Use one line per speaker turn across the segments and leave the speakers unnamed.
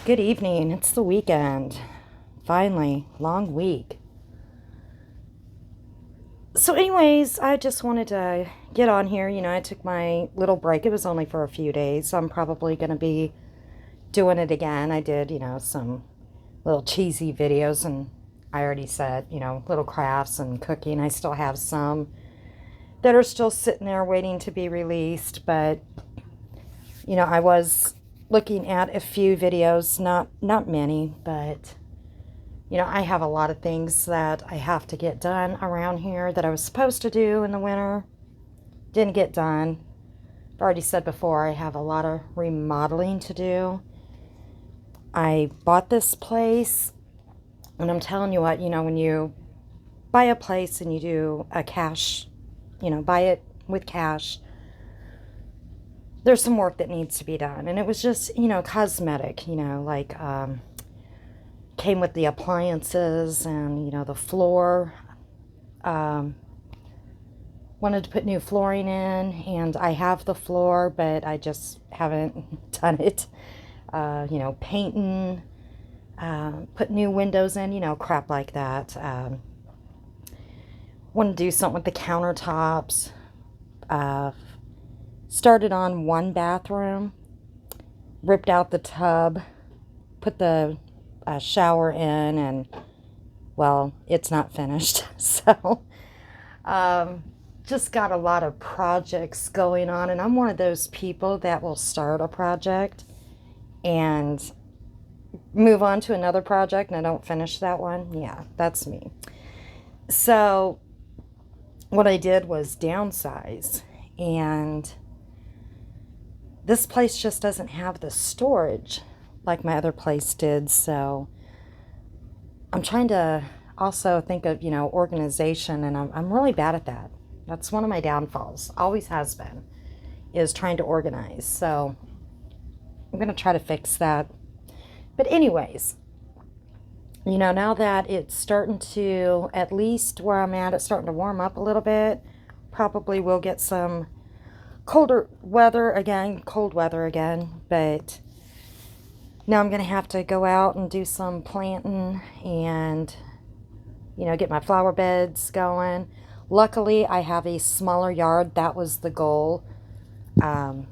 Good evening. It's the weekend. Finally, long week. So, anyways, I just wanted to get on here. I took my little break. It was only for a few days, so I'm probably going to be doing it again. I did, some little cheesy videos, and I already said, little crafts and cooking. I still have some that are still sitting there waiting to be released, but, I was looking at a few videos, not many, but I have a lot of things that I have to get done around here that I was supposed to do in the winter. Didn't get done. I've already said before, I have a lot of remodeling to do. I bought this place, and I'm telling you what, when you buy a place and you do a cash, buy it with cash, there's some work that needs to be done. And it was just, cosmetic, like came with the appliances and, the floor. Um, Wanted to put new flooring in, and I have the floor, but I just haven't done it. Painting, put new windows in, crap like that. Want to do something with the countertops. Uh, Started on one bathroom, ripped out the tub, put the shower in, and well, it's not finished. So, um, just got a lot of projects going on, and I'm one of those people that will start a project and move on to another project and I don't finish that one. Yeah, that's me. So, what I did was downsize, and this place just doesn't have the storage like my other place did. So, I'm trying to also think of, organization, and I'm really bad at that. That's one of my downfalls, always has been, is trying to organize. So I'm going to try to fix that. But, anyways, now that it's starting to, at least where I'm at, it's starting to warm up a little bit. Probably will get some cold weather again. But now I'm going to have to go out and do some planting and, get my flower beds going. Luckily, I have a smaller yard. That was the goal. Um,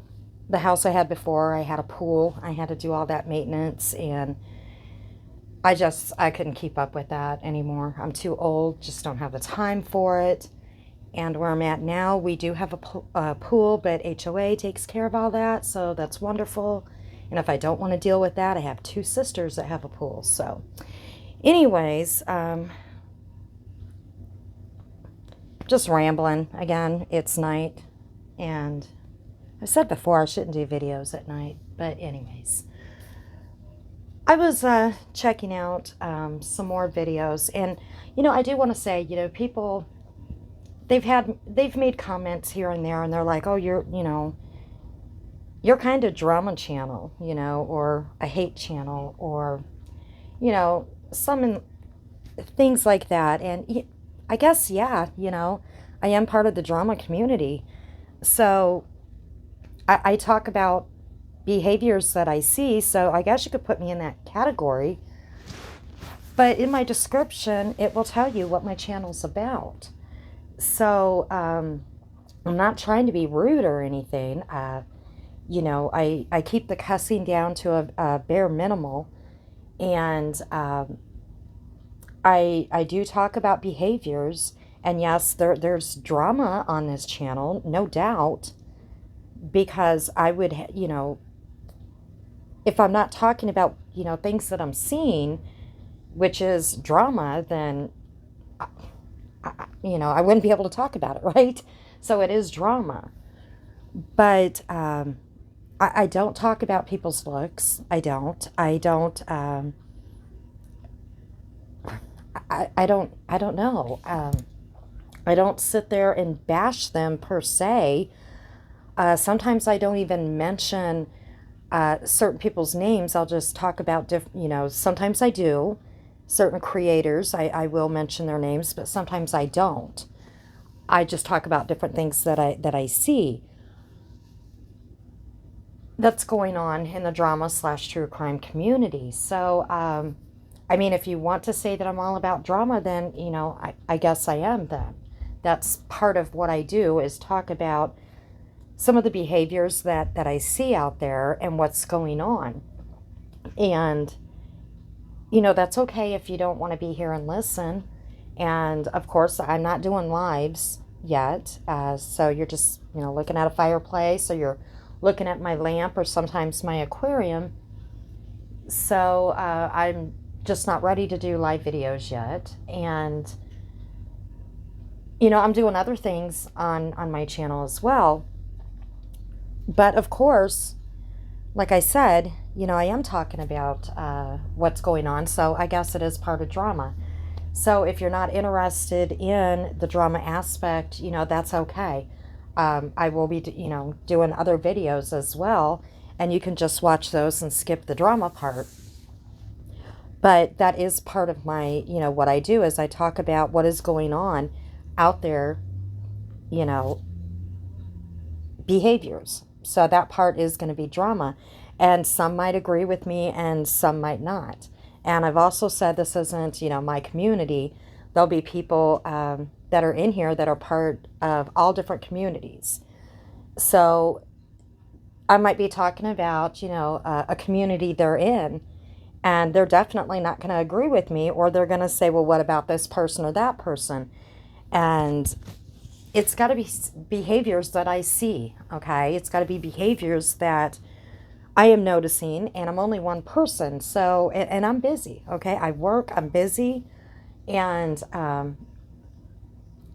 the house I had before, I had a pool. I had to do all that maintenance, and I couldn't keep up with that anymore. I'm too old, just don't have the time for it. And where I'm at now, we do have a pool, but HOA takes care of all that, so that's wonderful. And if I don't want to deal with that, I have two sisters that have a pool. So, anyways, just rambling again. It's night, and I said before I shouldn't do videos at night, but anyways, I was checking out some more videos, and I do want to say, people, they've made comments here and there, and they're like, oh, you're kind of drama channel, or a hate channel, or some things like that. And I guess, yeah, I am part of the drama community. So I talk about behaviors that I see. So I guess you could put me in that category. But in my description, it will tell you what my channel's about. So I'm not trying to be rude or anything. I keep the cussing down to a bare minimal. And I do talk about behaviors, and yes, there's drama on this channel, no doubt, because I would, if I'm not talking about, things that I'm seeing, which is drama, then, I wouldn't be able to talk about it, right? So it is drama. But I don't talk about people's looks. I don't. I don't know. I don't sit there and bash them per se. Sometimes I don't even mention certain people's names. I'll just talk about sometimes I do. Certain creators, I will mention their names, but sometimes I don't. I just talk about different things that I see. that's going on in the drama slash true crime community. So, I mean, if you want to say that I'm all about drama, then, you know, I guess I am then. That's part of what I do, is talk about some of the behaviors that I see out there and what's going on. And, you know, that's okay if you don't want to be here and listen. And of course, I'm not doing lives yet. So you're just, you know, looking at a fireplace, or you're looking at my lamp, or sometimes my aquarium. So I'm just not ready to do live videos yet. And, you know, I'm doing other things on my channel as well. But of course, like I said, you know, I am talking about what's going on. So I guess it is part of drama. So if you're not interested in the drama aspect, you know, that's okay. I will be, you know, doing other videos as well, and you can just watch those and skip the drama part. But that is part of my, you know, what I do is I talk about what is going on out there, you know, behaviors. So that part is going to be drama. And some might agree with me and some might not. And I've also said this isn't, you know, my community. There'll be people that are in here that are part of all different communities. So I might be talking about, you know, a community they're in, and they're definitely not going to agree with me, or they're going to say, well, what about this person or that person? And it's got to be behaviors that I see, okay? It's got to be behaviors that I am noticing, and I'm only one person, so, and I'm busy, okay? I work, I'm busy, and,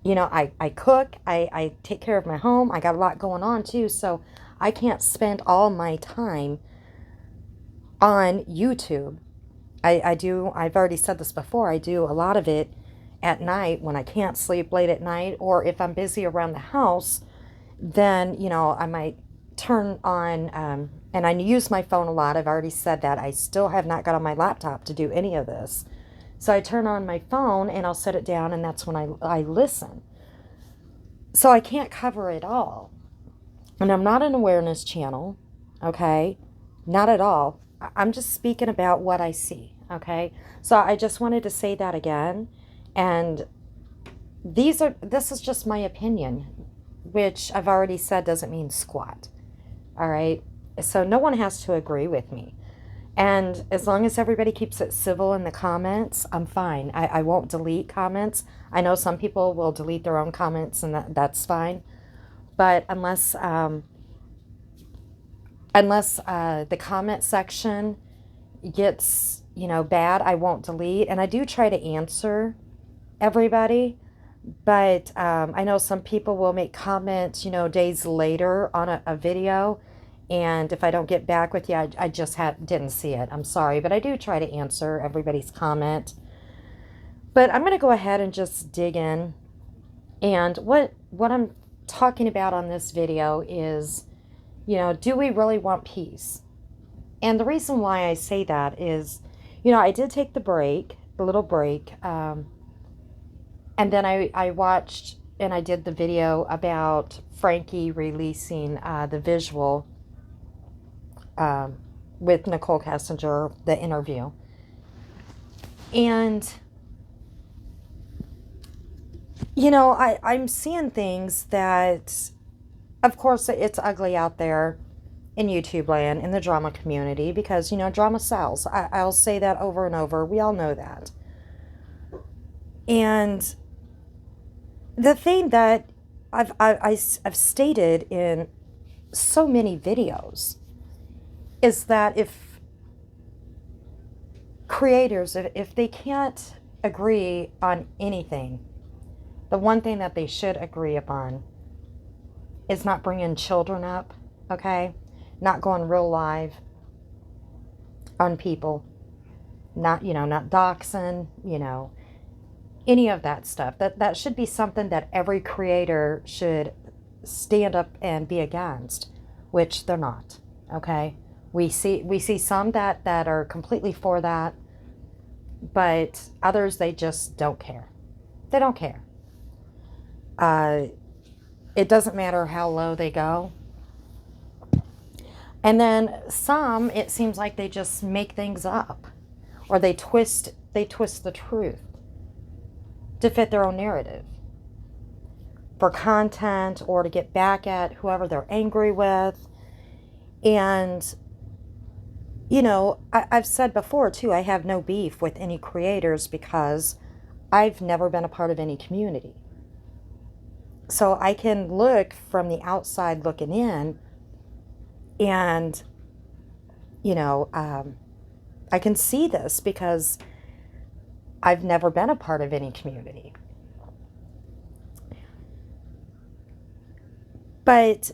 you know, I cook, I take care of my home, I got a lot going on too, so I can't spend all my time on YouTube. I've already said this before, I do a lot of it at night when I can't sleep late at night, or if I'm busy around the house, then, you know, I might turn on, and I use my phone a lot. I've already said that. I still have not got on my laptop to do any of this. So I turn on my phone and I'll set it down, and that's when I listen. So I can't cover it all. And I'm not an awareness channel, okay? Not at all. I'm just speaking about what I see, okay? So I just wanted to say that again. And this is just my opinion, which I've already said doesn't mean squat, all right? So no one has to agree with me. And as long as everybody keeps it civil in the comments, I'm fine. I won't delete comments. I know some people will delete their own comments, and that's fine. But unless the comment section gets, you know, bad, I won't delete. And I do try to answer everybody. But I know some people will make comments, you know, days later on a video. And if I don't get back with you, I just didn't see it. I'm sorry. But I do try to answer everybody's comment. But I'm going to go ahead and just dig in. And what I'm talking about on this video is, you know, do we really want peace? And the reason why I say that is, you know, I did take the little break. And then I watched and I did the video about Frankie releasing the visual with Nicole Kessinger, the interview. And, you know, I'm seeing things that, of course, it's ugly out there in YouTube land, in the drama community, because, you know, drama sells. I'll say that over and over. We all know that. And the thing that I've stated in so many videos is that if creators, if they can't agree on anything, the one thing that they should agree upon is not bringing children up, okay? Not going real live on people, not, you know, not doxing, you know, any of that stuff. That should be something that every creator should stand up and be against, which they're not, okay? We see some that are completely for that, but others, they just don't care. They don't care. It doesn't matter how low they go. And then some, it seems like they just make things up, or they twist the truth to fit their own narrative for content or to get back at whoever they're angry with. And, I've said before too, I have no beef with any creators because I've never been a part of any community. So I can look from the outside looking in, and, I can see this because I've never been a part of any community. But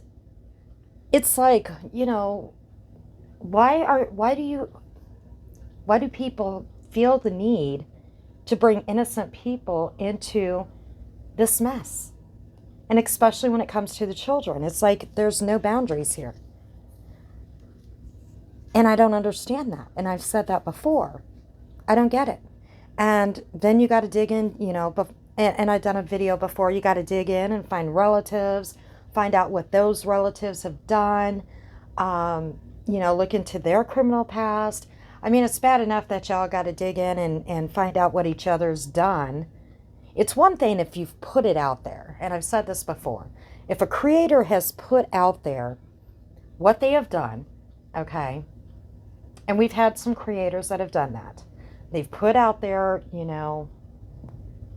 it's like, why do people feel the need to bring innocent people into this mess? And especially when it comes to the children, it's like there's no boundaries here. And I don't understand that. And I've said that before. I don't get it. And then you got to dig in, and I've done a video before. You got to dig in and find relatives, find out what those relatives have done, look into their criminal past. I mean, it's bad enough that y'all got to dig in and find out what each other's done. It's one thing if you've put it out there, and I've said this before. If a creator has put out there what they have done, okay, and we've had some creators that have done that. They've put out there,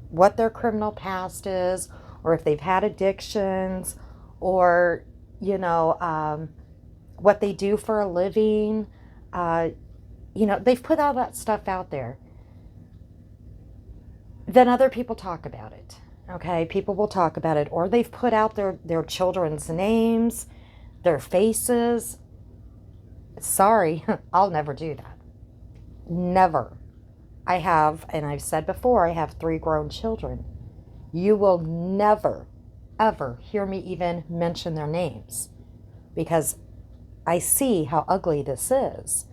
what their criminal past is, or if they've had addictions, or, what they do for a living. They've put all that stuff out there. Then other people talk about it. Okay, people will talk about it. Or they've put out their children's names, their faces. Sorry, I'll never do that. Never. I have, and I've said before, I have 3 grown children. You will never, ever hear me even mention their names because I see how ugly this is.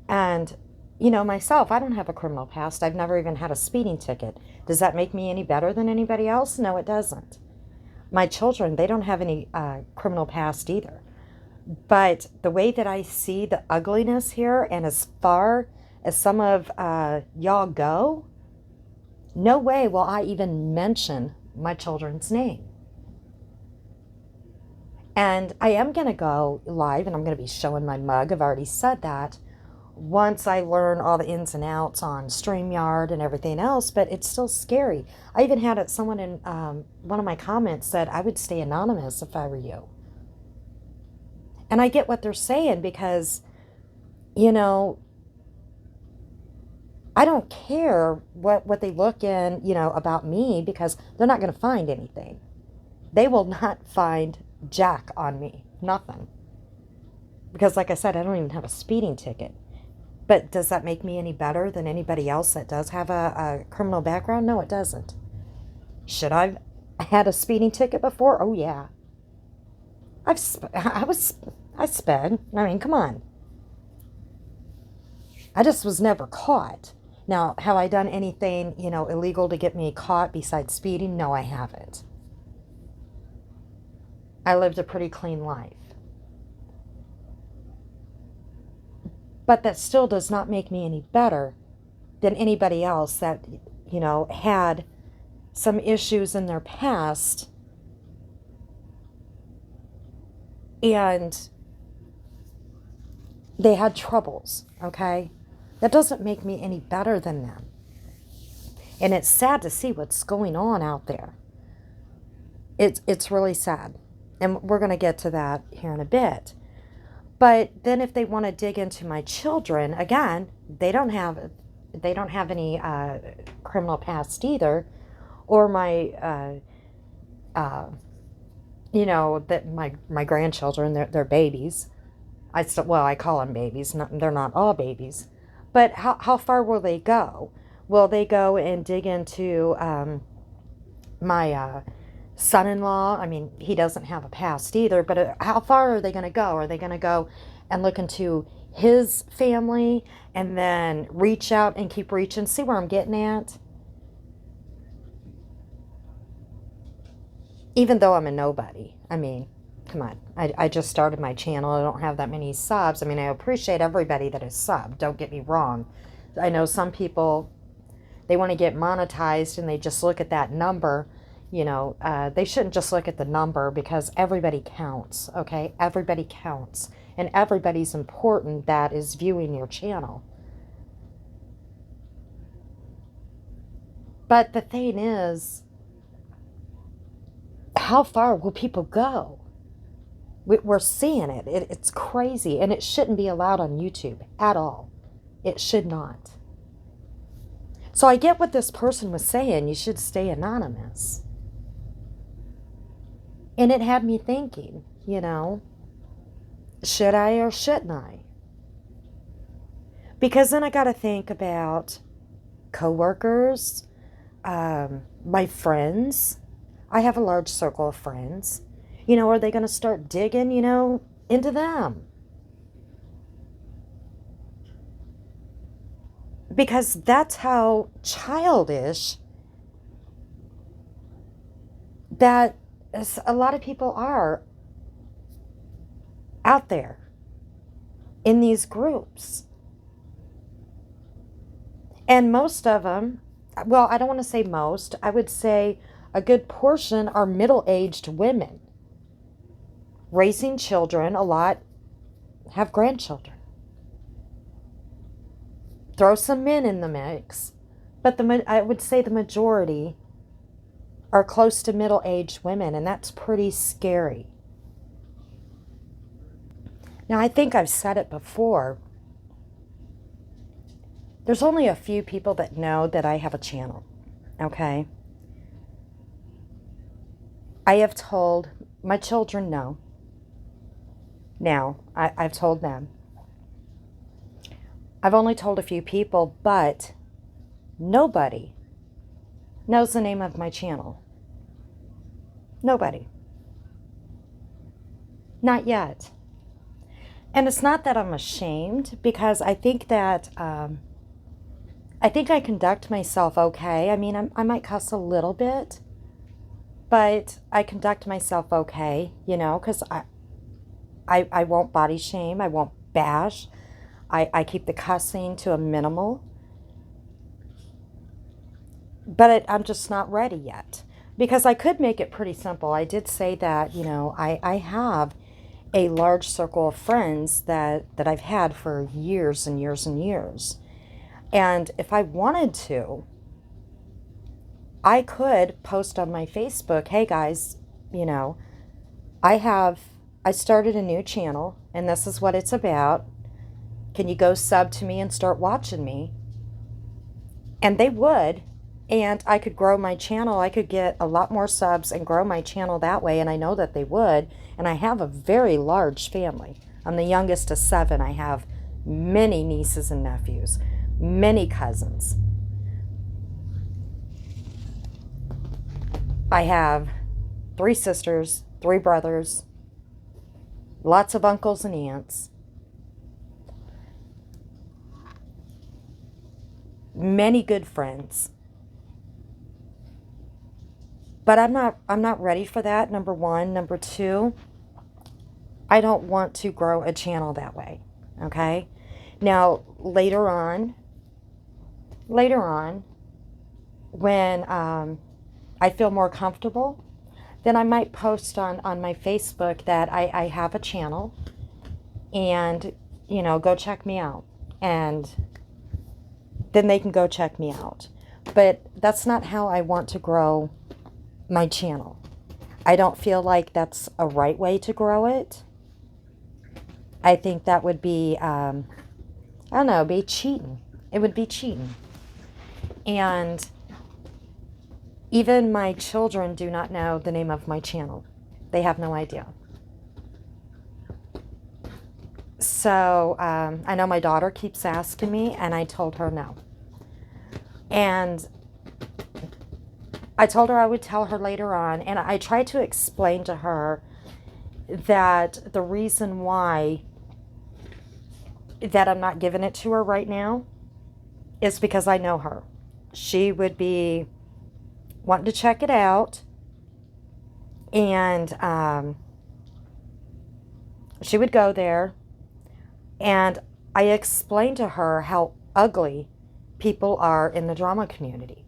And, myself, I don't have a criminal past. I've never even had a speeding ticket. Does that make me any better than anybody else? No, it doesn't. My children, they don't have any criminal past either. But the way that I see the ugliness here, and as far as some of y'all go, no way will I even mention my children's name. And I am going to go live, and I'm going to be showing my mug. I've already said that. Once I learn all the ins and outs on StreamYard and everything else, but it's still scary. I even had someone in one of my comments said, I would stay anonymous if I were you. And I get what they're saying because, I don't care what they look in, about me because they're not going to find anything. They will not find jack on me. Nothing. Because like I said, I don't even have a speeding ticket. But does that make me any better than anybody else that does have a criminal background? No, it doesn't. Should I have had a speeding ticket before? Oh, yeah. I sped. I mean, come on. I just was never caught. Now, have I done anything, illegal to get me caught besides speeding? No, I haven't. I lived a pretty clean life. But that still does not make me any better than anybody else that, had some issues in their past and they had troubles, okay? That doesn't make me any better than them. And it's sad to see what's going on out there. It's really sad. And we're going to get to that here in a bit. But then if they want to dig into my children, again, they don't have any criminal past either. Or my, that my grandchildren, they're babies. I call them babies. They're not all babies. But how far will they go? Will they go and dig into my son-in-law? I mean, he doesn't have a past either, but how far are they going to go? Are they going to go and look into his family and then reach out and keep reaching? See where I'm getting at? Even though I'm a nobody. I mean, Come on. I just started my channel. I don't have that many subs. I mean, I appreciate everybody that is subbed. Don't get me wrong. I know some people, they want to get monetized and they just look at that number. You know, they shouldn't just look at the number, because everybody counts, okay? Everybody counts. And everybody's important that is viewing your channel. But the thing is, how far will people go? We're seeing it. It's crazy. And it shouldn't be allowed on YouTube at all. It should not. So I get what this person was saying. You should stay anonymous. And it had me thinking, you know, should I or shouldn't I? Because then I got to think about coworkers, my friends. I have a large circle of friends. You know, are they going to start digging, you know, into them? Because that's how childish that a lot of people are out there in these groups. And most of them, well, I don't want to say most, I would say a good portion are middle-aged women raising children. A lot have grandchildren. Throw some men in the mix, but I would say the majority are close to middle-aged women, and that's pretty scary. Now, I think I've said it before. There's only a few people that know that I have a channel, okay? I have told my children no. Now, I've told them. I've only told a few people, but nobody knows the name of my channel. Nobody. Not yet. And it's not that I'm ashamed, because I think that, I think I conduct myself okay. I mean, I might cuss a little bit, but I conduct myself okay, you know, because I won't body shame. I won't bash. I keep the cussing to a minimal. But I'm just not ready yet, because I could make it pretty simple. I did say that, you know, I have a large circle of friends that I've had for years and years and years. And if I wanted to, I could post on my Facebook, hey guys, you know, I started a new channel and this is what it's about. Can you go sub to me and start watching me? And they would, and I could grow my channel. I could get a lot more subs and grow my channel that way, and I know that they would. And I have a very large family. I'm the youngest of 7. I have many nieces and nephews, many cousins. I have 3 sisters, 3 brothers, lots of uncles and aunts, many good friends. But I'm not ready for that, number 1. Number 2, I don't want to grow a channel that way, okay? Now, later on, when I feel more comfortable, then I might post on my Facebook that I have a channel, and, you know, go check me out. And then they can go check me out. But that's not how I want to grow my channel. I don't feel like that's a right way to grow it. I think that would be, I don't know, be cheating. It would be cheating. And even my children do not know the name of my channel. They have no idea. So I know my daughter keeps asking me, and I told her no. And I told her I would tell her later on, and I tried to explain to her that the reason why that I'm not giving it to her right now is because I know her. She would be wanting to check it out, and she would go there, and I explained to her how ugly people are in the drama community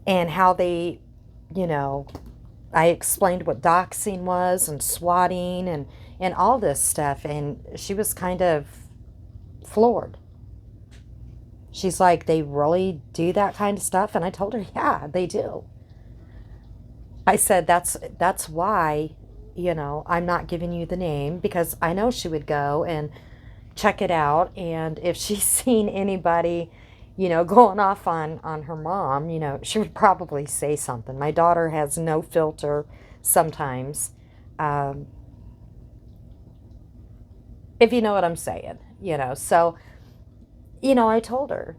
and how they, you know, I explained what doxing was and swatting and all this stuff. And she was kind of floored. She's like, they really do that kind of stuff? And I told her, yeah, they do. I said, that's why, I'm not giving you the name, because I know she would go and check it out. And if she's seen anybody, going off on her mom, she would probably say something. My daughter has no filter sometimes. Um, if you know what I'm saying, So, I told her,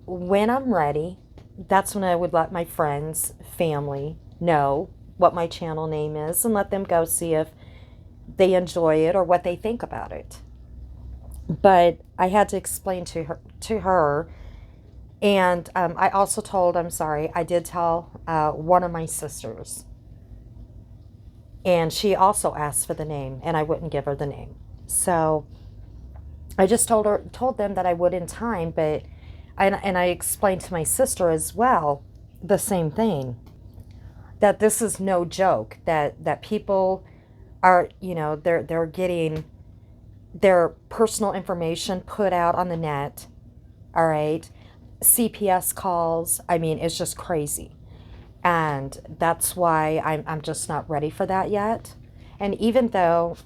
when I'm ready, that's when I would let my friends, family know what my channel name is and let them go see if they enjoy it or what they think about it. But I had to explain to her, and I also told, I'm sorry, I did tell one of my sisters, and she also asked for the name, and I wouldn't give her the name. So I just told them that I would in time, but and I explained to my sister as well the same thing, that this is no joke, that people are, they're getting their personal information put out on the net, all right? CPS calls, I mean, it's just crazy. And that's why I'm just not ready for that yet. And even though,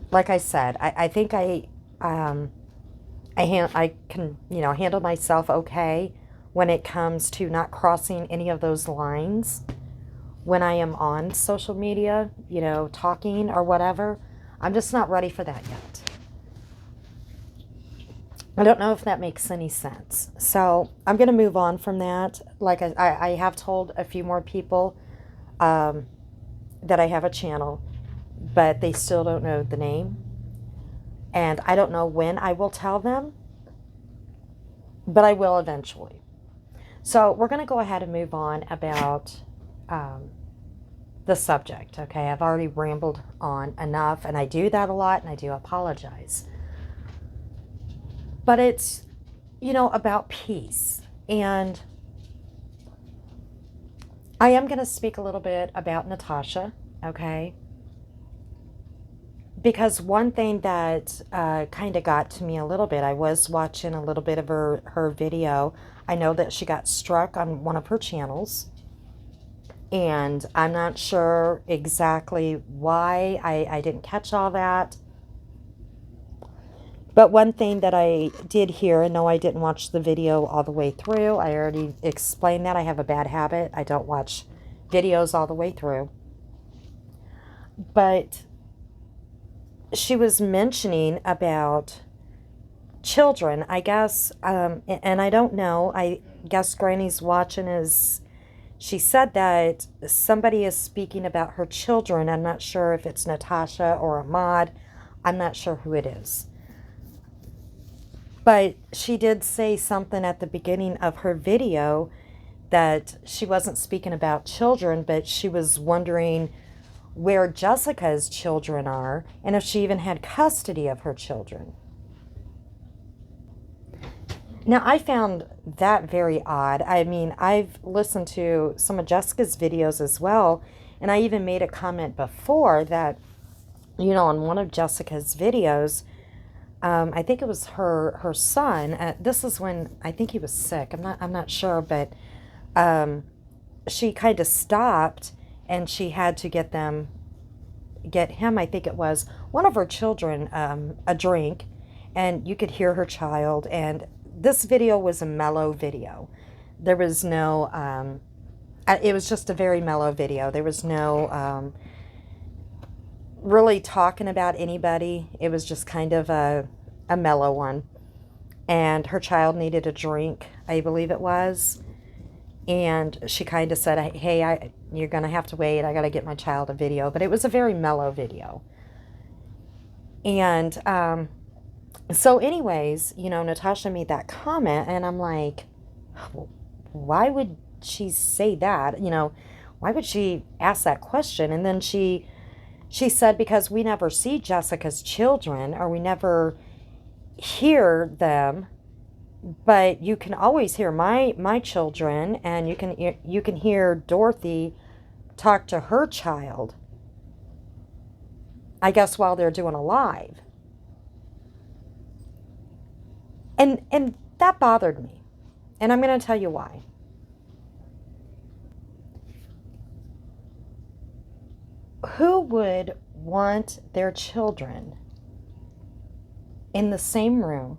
like I said, I think I can, handle myself okay when it comes to not crossing any of those lines when I am on social media, talking or whatever. I'm just not ready for that yet. I don't know if that makes any sense. So I'm going to move on from that. Like I have told a few more people um, that I have a channel, but they still don't know the name. And I don't know when I will tell them, but I will eventually. So we're going to go ahead and move on about um, the subject. Okay, I've already rambled on enough, and I do that a lot, and I do apologize. But it's, about peace. And I am going to speak a little bit about Natasha, okay? Because one thing that kind of got to me a little bit, I was watching a little bit of her video. I know that she got struck on one of her channels. And I'm not sure exactly why. I didn't catch all that. But one thing that I did hear, and no, I didn't watch the video all the way through. I already explained that. I have a bad habit. I don't watch videos all the way through. But she was mentioning about children, I guess, and I don't know. I guess Granny's watching as she said that somebody is speaking about her children. I'm not sure if it's Natasha or Ahmad. I'm not sure who it is. But she did say something at the beginning of her video that she wasn't speaking about children, but she was wondering where Jessica's children are and if she even had custody of her children. Now, I found that very odd. I mean, I've listened to some of Jessica's videos as well, and I even made a comment before that, on one of Jessica's videos, I think it was her son. This is when I think he was sick. I'm not sure, but she kind of stopped, and she had to get him. I think it was one of her children a drink, and you could hear her child. And this video was a mellow video. There was no. It was just a very mellow video. There was no really talking about anybody. It was just kind of a mellow one. And her child needed a drink, I believe it was. And she kind of said, hey, you're going to have to wait. I got to get my child a video. But it was a very mellow video. And so anyways, Natasha made that comment. And I'm like, why would she say that? Why would she ask that question? And then she She said, because we never see Jessica's children or we never hear them, but you can always hear my children, and you can hear Dorothy talk to her child, I guess, while they're doing a live. And that bothered me. And I'm going to tell you why. Who would want their children in the same room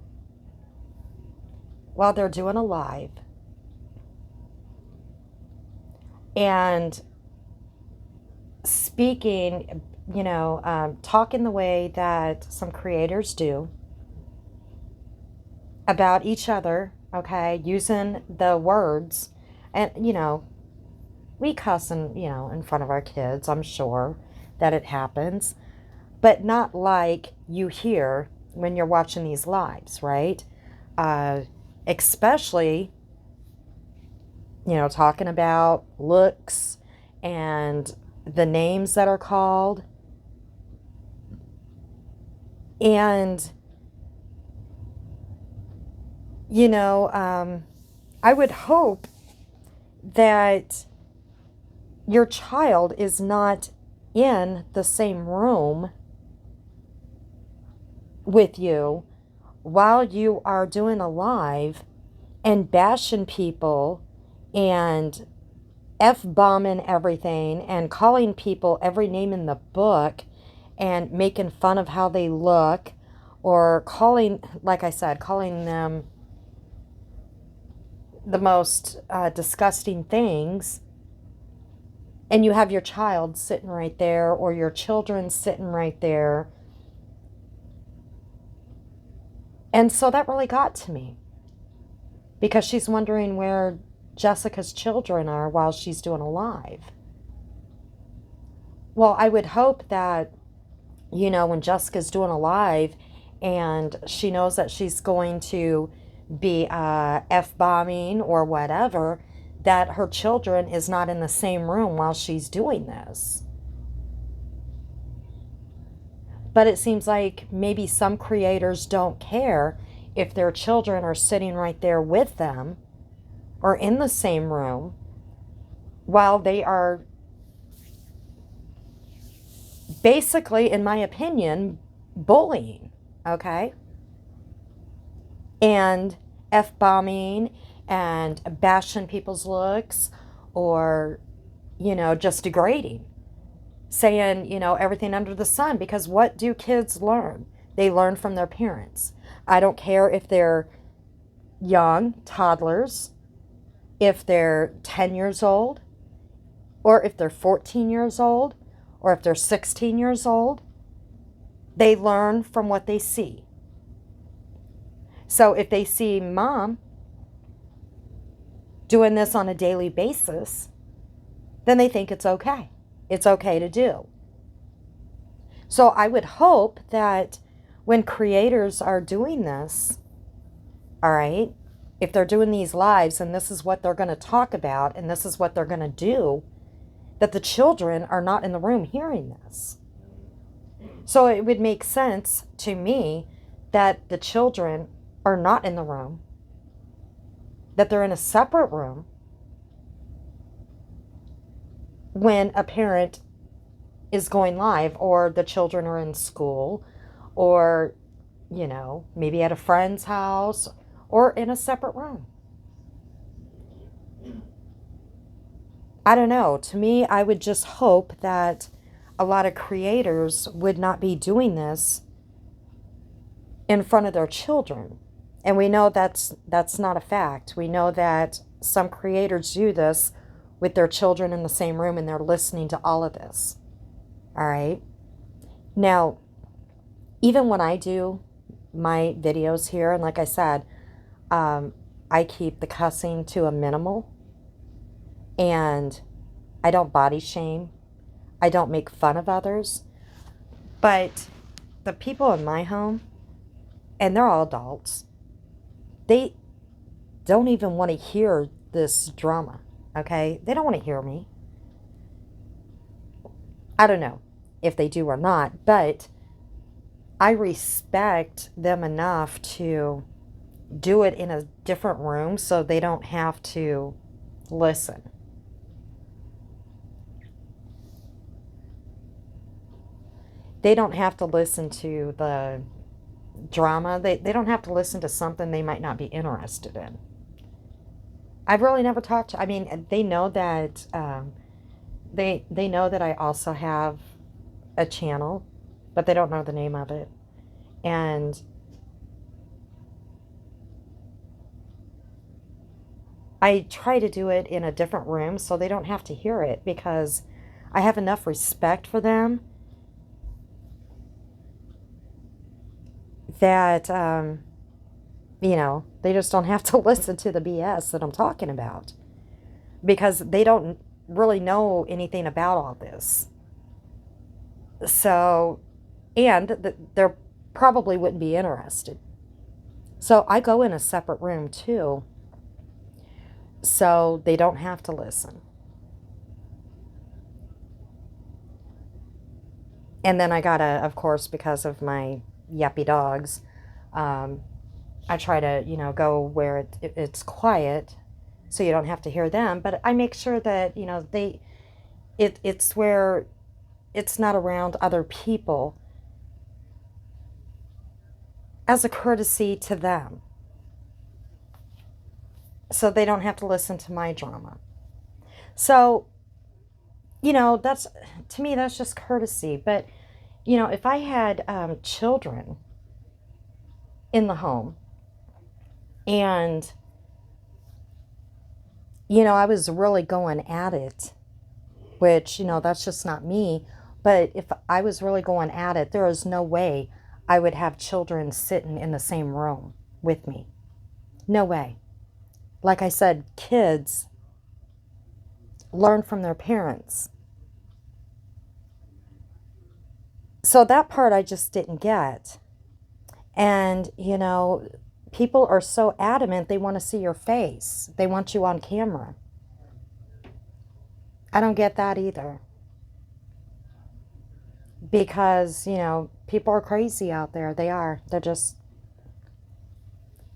while they're doing a live and speaking, talking the way that some creators do about each other, okay, using the words, and, we cuss in front of our kids, I'm sure that it happens, but not like you hear when you're watching these lives, right? Especially, talking about looks and the names that are called. And, I would hope that your child is not in the same room with you while you are doing a live and bashing people and F-bombing everything and calling people every name in the book and making fun of how they look, or calling, like I said, calling them the most disgusting things. And you have your child sitting right there, or your children sitting right there. And so that really got to me, because she's wondering where Jessica's children are while she's doing a live. Well, I would hope that, when Jessica's doing a live and she knows that she's going to be F-bombing or whatever, that her children is not in the same room while she's doing this. But it seems like maybe some creators don't care if their children are sitting right there with them or in the same room while they are basically, in my opinion, bullying, okay? And F-bombing and bashing people's looks, or, just degrading. Saying, everything under the sun. Because what do kids learn? They learn from their parents. I don't care if they're young, toddlers, if they're 10 years old, or if they're 14 years old, or if they're 16 years old. They learn from what they see. So if they see mom doing this on a daily basis, then they think it's okay. It's okay to do. So I would hope that when creators are doing this, all right, if they're doing these lives and this is what they're going to talk about and this is what they're going to do, that the children are not in the room hearing this. So it would make sense to me that the children are not in the room, that they're in a separate room when a parent is going live, or the children are in school, or, maybe at a friend's house, or in a separate room. I don't know. To me, I would just hope that a lot of creators would not be doing this in front of their children. And we know that's not a fact. We know that some creators do this with their children in the same room and they're listening to all of this. All right. Now, even when I do my videos here, and like I said, I keep the cussing to a minimal, and I don't body shame. I don't make fun of others. But the people in my home, and they're all adults, they don't even want to hear this drama, okay? They don't want to hear me. I don't know. if they do or not, but I respect them enough to do it in a different room so they don't have to listen. They don't have to listen to the drama. They don't have to listen to something they might not be interested in. I've really never talked to, I mean, they know that they know that I also have a channel, but they don't know the name of it. And I try to do it in a different room so they don't have to hear it, because I have enough respect for them that, they just don't have to listen to the BS that I'm talking about, because they don't really know anything about all this. So, and they're probably wouldn't be interested. So I go in a separate room too, so they don't have to listen. And then I gotta, of course, because of my yappy dogs, um, I try to, go where it's quiet so you don't have to hear them. But I make sure that, it's where it's not around other people, as a courtesy to them, so they don't have to listen to my drama. So, that's, to me, that's just courtesy. But, if I had children in the home, and, I was really going at it, which, that's just not me. But if I was really going at it, there is no way I would have children sitting in the same room with me. No way. Like I said, kids learn from their parents. So that part I just didn't get. And, people are so adamant they want to see your face. They want you on camera. I don't get that either. Because, people are crazy out there. They are.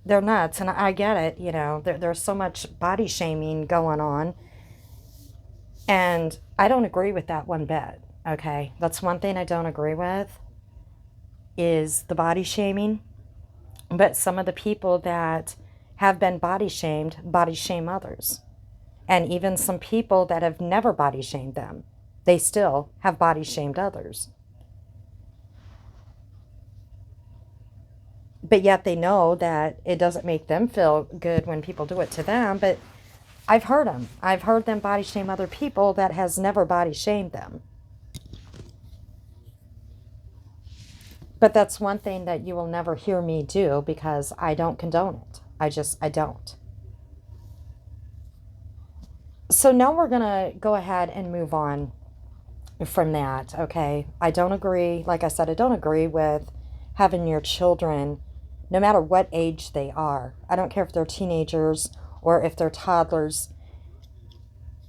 They're nuts. And I get it. There's so much body shaming going on. And I don't agree with that one bit. Okay. That's one thing I don't agree with, is the body shaming. But some of the people that have been body shamed body shame others. And even some people that have never body shamed them, they still have body shamed others. But yet they know that it doesn't make them feel good when people do it to them. But I've heard them. I've heard them body shame other people that has never body shamed them. But that's one thing that you will never hear me do, because I don't condone it. I don't. So now we're going to go ahead and move on from that, okay? I don't agree, like I said, I don't agree with having your children, no matter what age they are. I don't care if they're teenagers or if they're toddlers.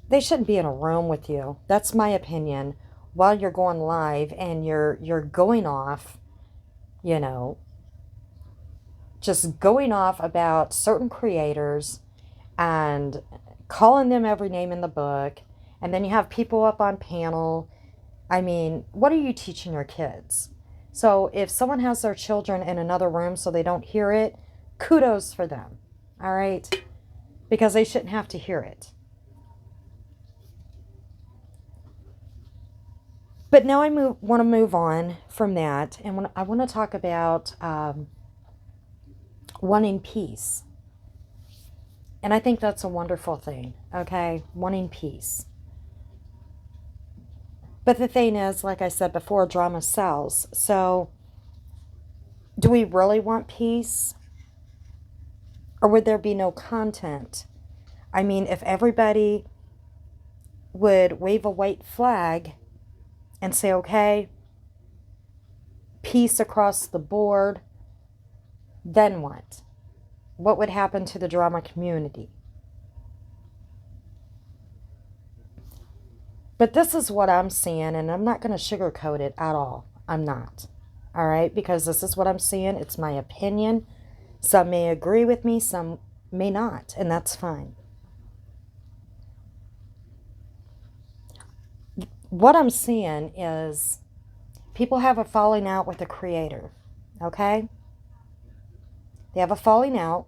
They shouldn't be in a room with you. That's my opinion. While you're going live and you're going off, just going off about certain creators and calling them every name in the book. And then you have people up on panel. I mean, what are you teaching your kids? So if someone has their children in another room so they don't hear it, kudos for them. All right? Because they shouldn't have to hear it. But now I want to move on from that. And I want to talk about wanting peace. And I think that's a wonderful thing, okay? Wanting peace. But the thing is, like I said before, drama sells. So do we really want peace? Or would there be no content? I mean, if everybody would wave a white flag and say, okay, peace across the board, then what? What would happen to the drama community? But this is what I'm seeing, and I'm not going to sugarcoat it at all. I'm not. All right? Because this is what I'm seeing. It's my opinion. Some may agree with me, some may not, and that's fine. What I'm seeing is people have a falling out with the Creator, okay? They have a falling out.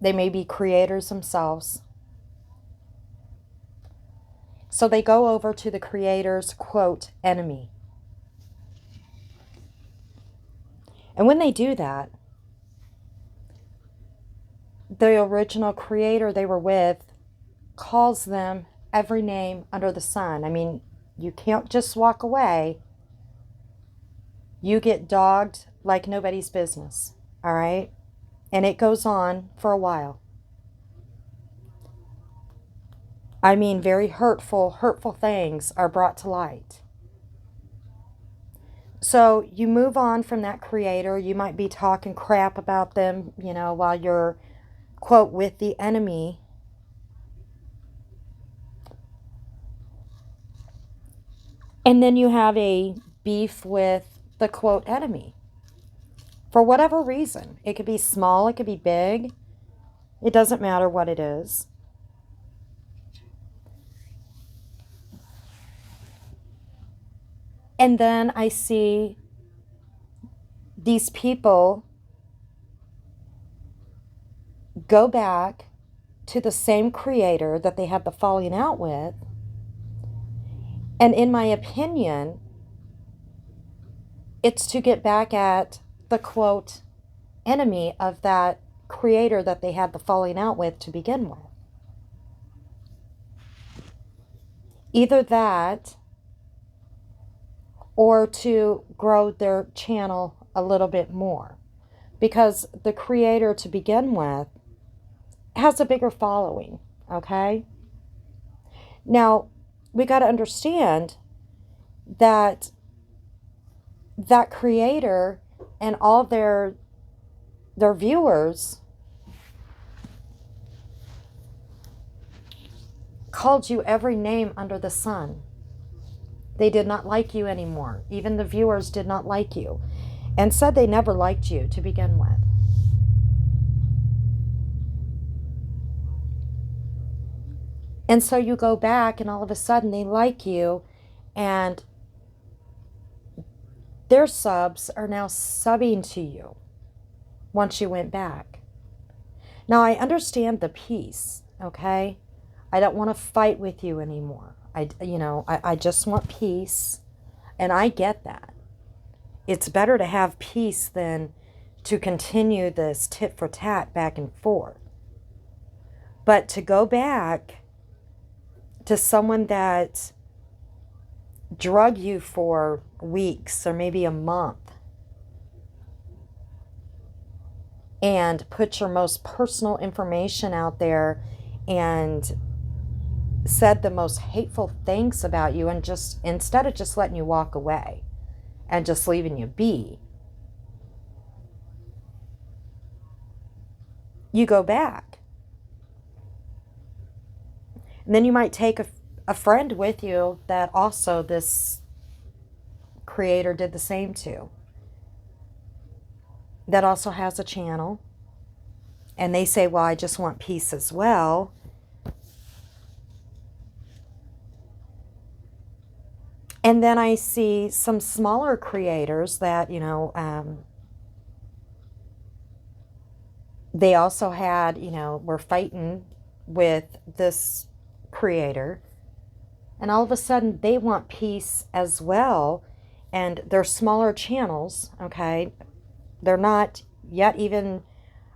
They may be creators themselves. So they go over to the Creator's, quote, enemy. And when they do that, the original Creator they were with calls them every name under the sun. I mean, you can't just walk away. You get dogged like nobody's business, all right? And it goes on for a while. I mean, very hurtful things are brought to light. So you move on from that Creator. You might be talking crap about them, you know, while you're, quote, with the enemy. And then you have a beef with the, quote, enemy. For whatever reason. It could be small, it could be big. It doesn't matter what it is. And then I see these people go back to the same Creator that they had the falling out with. And in my opinion, it's to get back at the, quote, enemy of that Creator that they had the falling out with to begin with. Either that, or to grow their channel a little bit more. Because the Creator to begin with has a bigger following, okay? Now, we got to understand that that Creator and all their viewers called you every name under the sun. They did not like you anymore. Even the viewers did not like you, and said they never liked you to begin with. And so you go back and all of a sudden they like you, and their subs are now subbing to you once you went back. Now I understand the peace, okay? I don't want to fight with you anymore. I just want peace, and I get that. It's better to have peace than to continue this tit for tat back and forth. But to go back to someone that drug you for weeks or maybe a month and put your most personal information out there and said the most hateful things about you, and just instead of just letting you walk away and just leaving you be, you go back. And then you might take a friend with you that also this Creator did the same to, that also has a channel, and they say, well, I just want peace as well. And then I see some smaller creators that, they also had, were fighting with this Creator. And all of a sudden they want peace as well. And they're smaller channels, okay? They're not yet even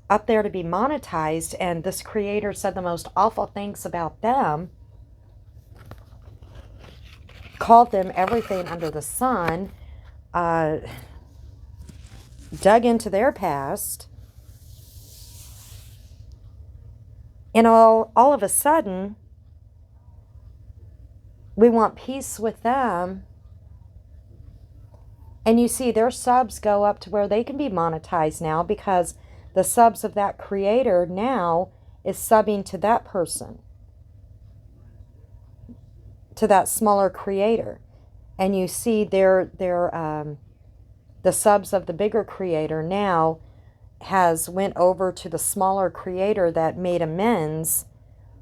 up there to be monetized. And this Creator said the most awful things about them. Called them everything under the sun, dug into their past, and all of a sudden, we want peace with them, and you see their subs go up to where they can be monetized now, because the subs of that Creator now is subbing to that person. to that smaller creator, and you see the subs of the bigger creator now has went over to the smaller creator that made amends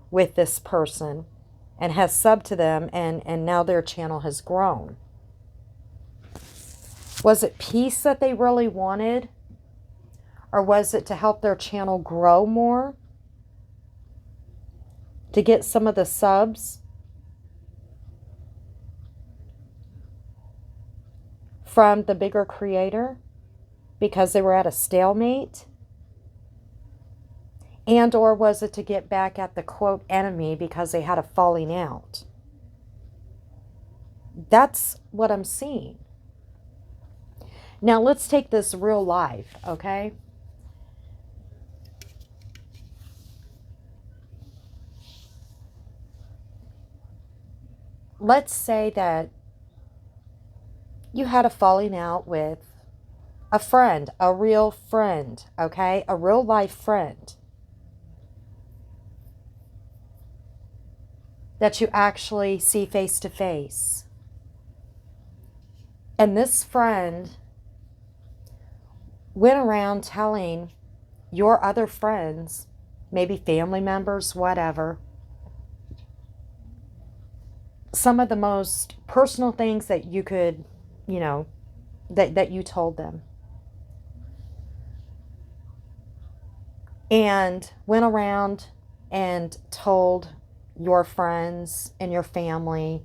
with this person and has subbed to them, and now their channel has grown. Was it peace that they really wanted? Or was it to help their channel grow more? To get some of the subs from the bigger creator because they were at a stalemate? And or was it to get back at the quote enemy because they had a falling out? That's what I'm seeing. Now let's take this real life, okay? Let's say that you had a falling out with a friend, a real friend, okay? A real life friend that you actually see face to face. And this friend went around telling your other friends, maybe family members, whatever, some of the most personal things that you could, that you told them. And went around and told your friends and your family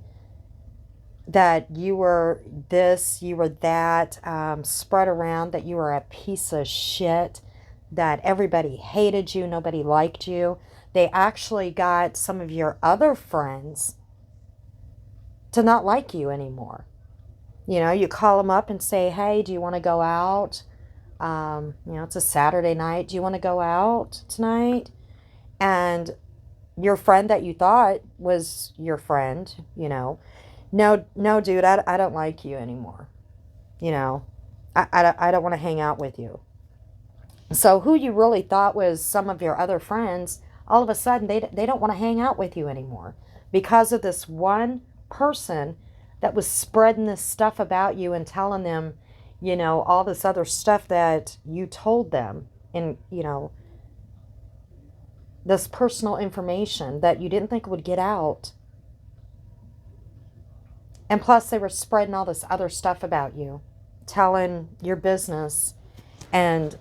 that you were this, you were that, spread around that you were a piece of shit, that everybody hated you, nobody liked you. They actually got some of your other friends to not like you anymore. You call them up and say, hey, do you want to go out? It's a Saturday night. Do you want to go out tonight? And your friend that you thought was your friend, no, dude, I don't like you anymore. I don't want to hang out with you. So who you really thought was some of your other friends, all of a sudden they don't want to hang out with you anymore because of this one person that was spreading this stuff about you and telling them, all this other stuff that you told them, and, this personal information that you didn't think would get out. And plus they were spreading all this other stuff about you, telling your business, and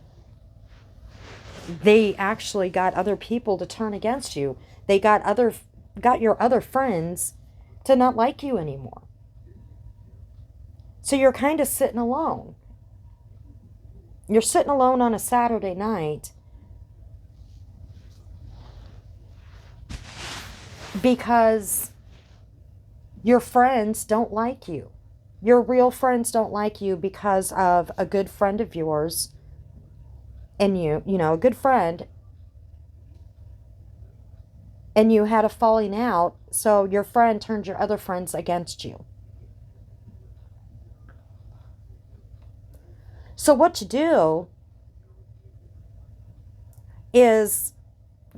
they actually got other people to turn against you. They got your other friends to not like you anymore. So you're kind of sitting alone. You're sitting alone on a Saturday night because your friends don't like you. Your real friends don't like you because of a good friend of yours and a good friend, and you had a falling out, so your friend turned your other friends against you. So what you do is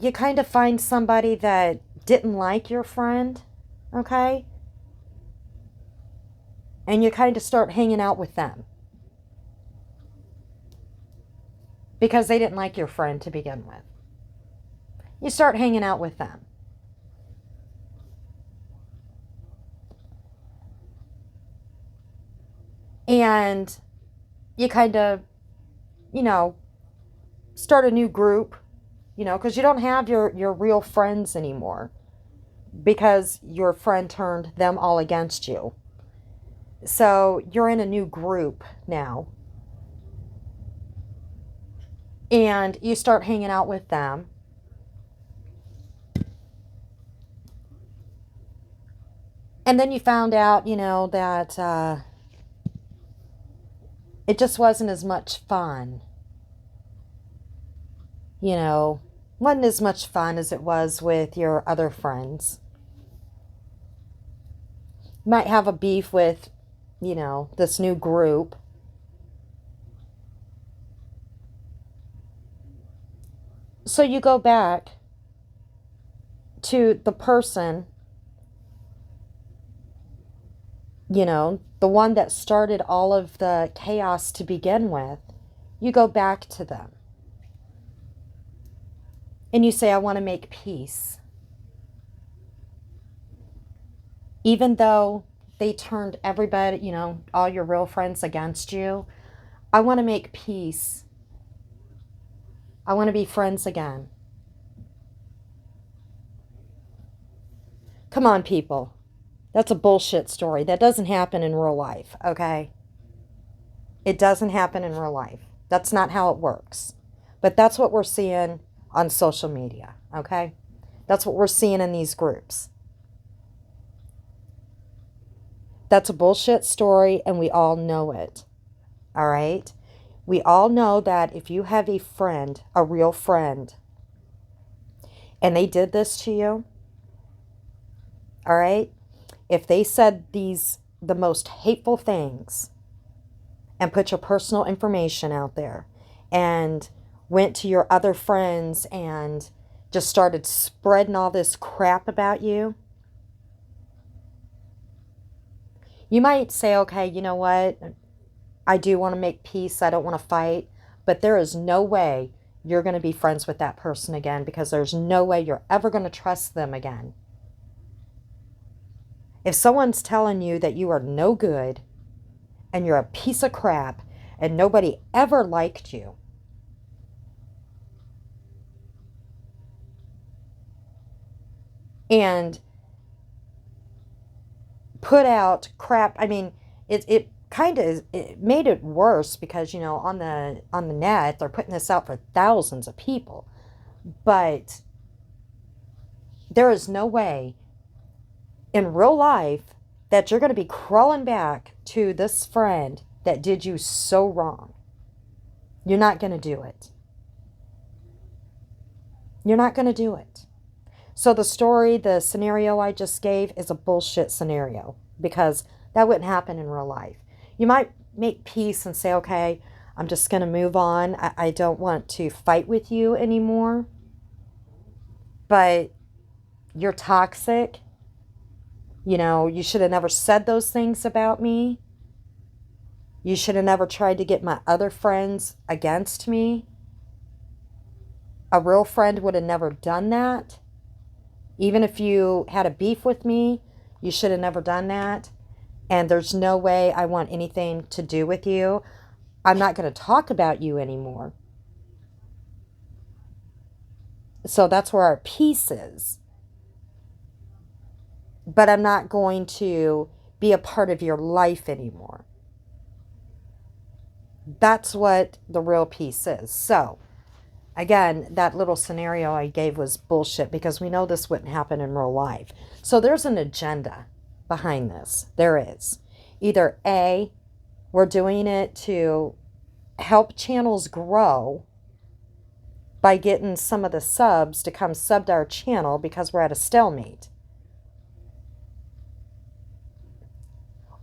you kind of find somebody that didn't like your friend, okay? And you kind of start hanging out with them because they didn't like your friend to begin with. You start hanging out with them. And you kind of, start a new group, because you don't have your real friends anymore because your friend turned them all against you. So you're in a new group now. And you start hanging out with them. And then you found out, that it just wasn't as much fun. Wasn't as much fun as it was with your other friends. You might have a beef with, this new group. So you go back to the person the one that started all of the chaos to begin with, you go back to them and you say, I want to make peace. Even though they turned everybody, all your real friends against you, I want to make peace. I want to be friends again. Come on, people. That's a bullshit story. That doesn't happen in real life, okay? It doesn't happen in real life. That's not how it works. But that's what we're seeing on social media, okay? That's what we're seeing in these groups. That's a bullshit story, and we all know it, all right? We all know that if you have a friend, a real friend, and they did this to you, all right? If they said the most hateful things and put your personal information out there and went to your other friends and just started spreading all this crap about you, you might say, okay, you know what? I do want to make peace. I don't want to fight. But there is no way you're going to be friends with that person again, because there's no way you're ever going to trust them again. If someone's telling you that you are no good and you're a piece of crap and nobody ever liked you, and put out crap, I mean, it kind of it made it worse because, on the net they're putting this out for thousands of people. But there is no way in real life that you're going to be crawling back to this friend that did you so wrong. You're not going to do it. You're not going to do it. So the scenario I just gave is a bullshit scenario, because that wouldn't happen in real life. You might make peace and say, okay, I'm just going to move on. I don't want to fight with you anymore. But you're toxic. You should have never said those things about me. You should have never tried to get my other friends against me. A real friend would have never done that. Even if you had a beef with me, you should have never done that. And there's no way I want anything to do with you. I'm not going to talk about you anymore. So that's where our peace is. But I'm not going to be a part of your life anymore. That's what the real peace is. So, again, that little scenario I gave was bullshit, because we know this wouldn't happen in real life. So there's an agenda behind this. There is. Either A, we're doing it to help channels grow by getting some of the subs to come sub to our channel because we're at a stalemate.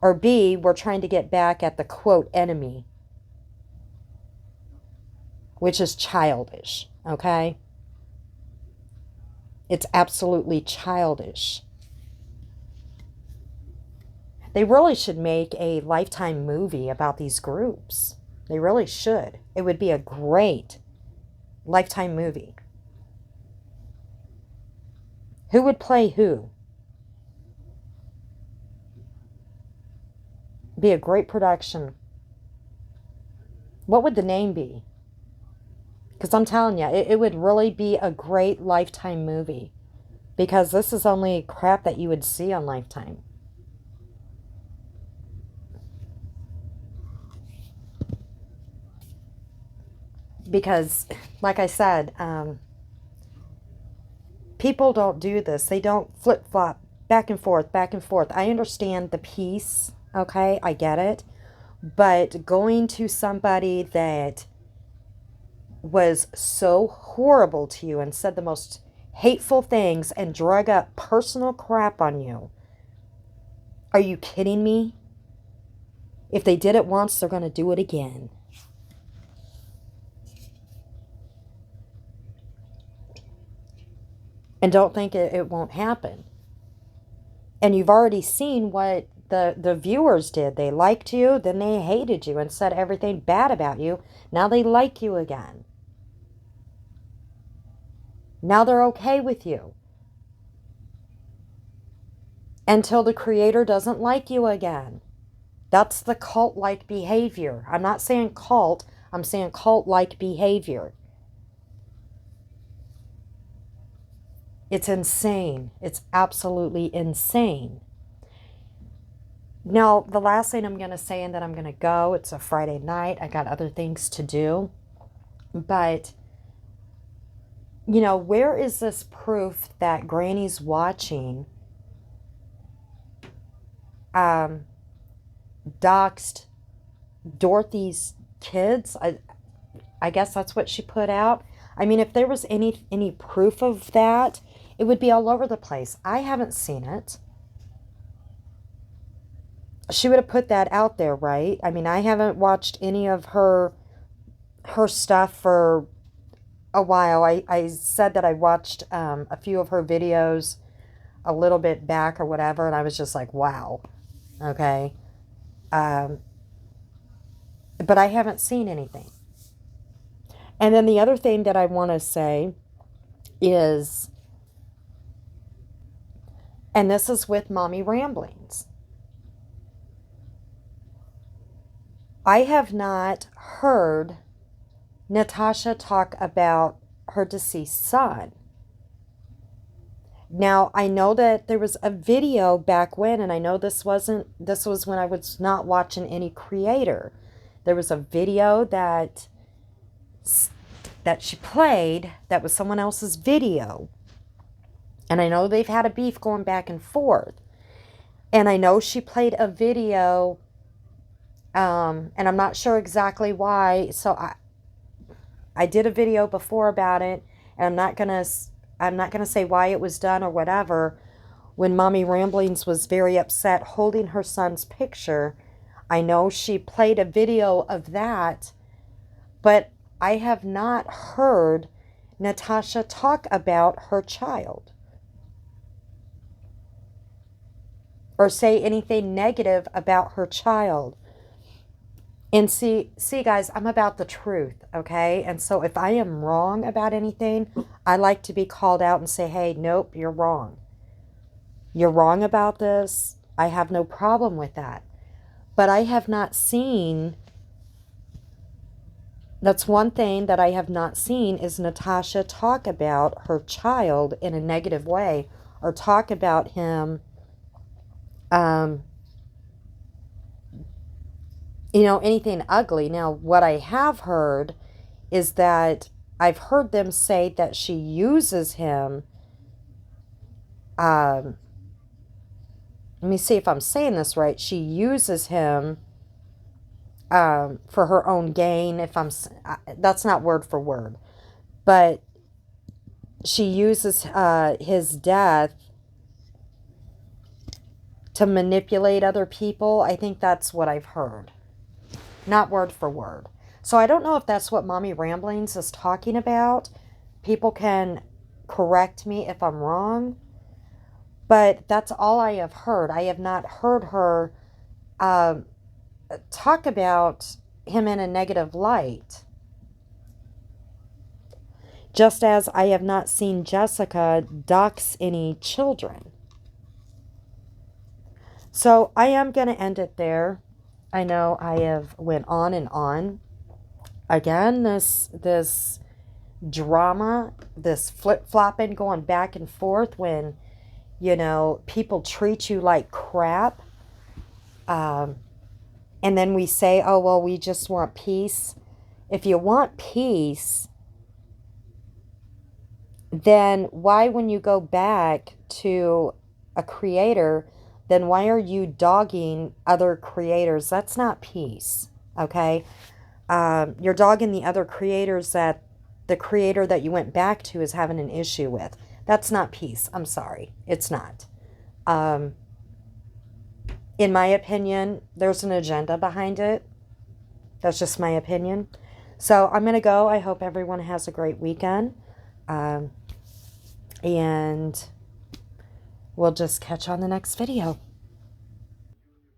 Or B, we're trying to get back at the quote enemy, which is childish, okay? It's absolutely childish. They really should make a Lifetime movie about these groups. They really should. It would be a great Lifetime movie. Who would play who? Be a great production. What would the name be? Because I'm telling you, it would really be a great Lifetime movie. Because this is only crap that you would see on Lifetime. Because, like I said, people don't do this. They don't flip-flop back and forth, back and forth. I understand the peace, okay? I get it. But going to somebody that was so horrible to you and said the most hateful things and drug up personal crap on you. Are you kidding me? If they did it once, they're going to do it again. And don't think it won't happen. And you've already seen what the viewers did. They liked you, then they hated you and said everything bad about you. Now they like you again. Now they're okay with you. Until the creator doesn't like you again. That's the cult-like behavior. I'm not saying cult, I'm saying cult-like behavior. It's insane. It's absolutely insane. Now, the last thing I'm going to say, and then I'm going to go. It's a Friday night. I got other things to do. But, you know, where is this proof that Granny's watching doxed Dorothy's kids? I guess that's what she put out. I mean, if there was any proof of that, it would be all over the place. I haven't seen it. She would have put that out there, right? I mean, I haven't watched any of her stuff for a while. I said that I watched a few of her videos a little bit back or whatever, and I was just like, wow. Okay. But I haven't seen anything. And then the other thing that I want to say is, and this is with Mommy Ramblings, I have not heard Natasha talk about her deceased son. Now, I know that there was a video back when, and I know this was when I was not watching any creator. There was a video that she played that was someone else's video. And I know they've had a beef going back and forth. And I know she played a video, and I'm not sure exactly why. So I did a video before about it, and I'm not gonna say why it was done or whatever. When Mommy Ramblings was very upset holding her son's picture, I know she played a video of that, but I have not heard Natasha talk about her child or say anything negative about her child. And see, guys, I'm about the truth, okay? And so if I am wrong about anything, I like to be called out and say, hey, nope, you're wrong. You're wrong about this. I have no problem with that. But I have not seen, that's one thing that I have not seen, is Natasha talk about her child in a negative way or talk about him, you know, anything ugly. Now, what I have heard is that I've heard them say that she uses him. Let me see if I'm saying this right. She uses him for her own gain. That's not word for word, but she uses his death to manipulate other people. I think that's what I've heard. Not word for word. So I don't know if that's what Mommy Ramblings is talking about. People can correct me if I'm wrong. But that's all I have heard. I have not heard her talk about him in a negative light. Just as I have not seen Jessica dox any children. So I am going to end it there. I know I have went on and on. Again, this drama, this flip-flopping, going back and forth when, you know, people treat you like crap. And then we say, oh, well, we just want peace. If you want peace, then why, when you go back to a creator, then why are you dogging other creators? That's not peace, okay? You're dogging the other creators that the creator that you went back to is having an issue with. That's not peace. I'm sorry. It's not. In my opinion, there's an agenda behind it. That's just my opinion. So I'm going to go. I hope everyone has a great weekend. And we'll just catch on the next video.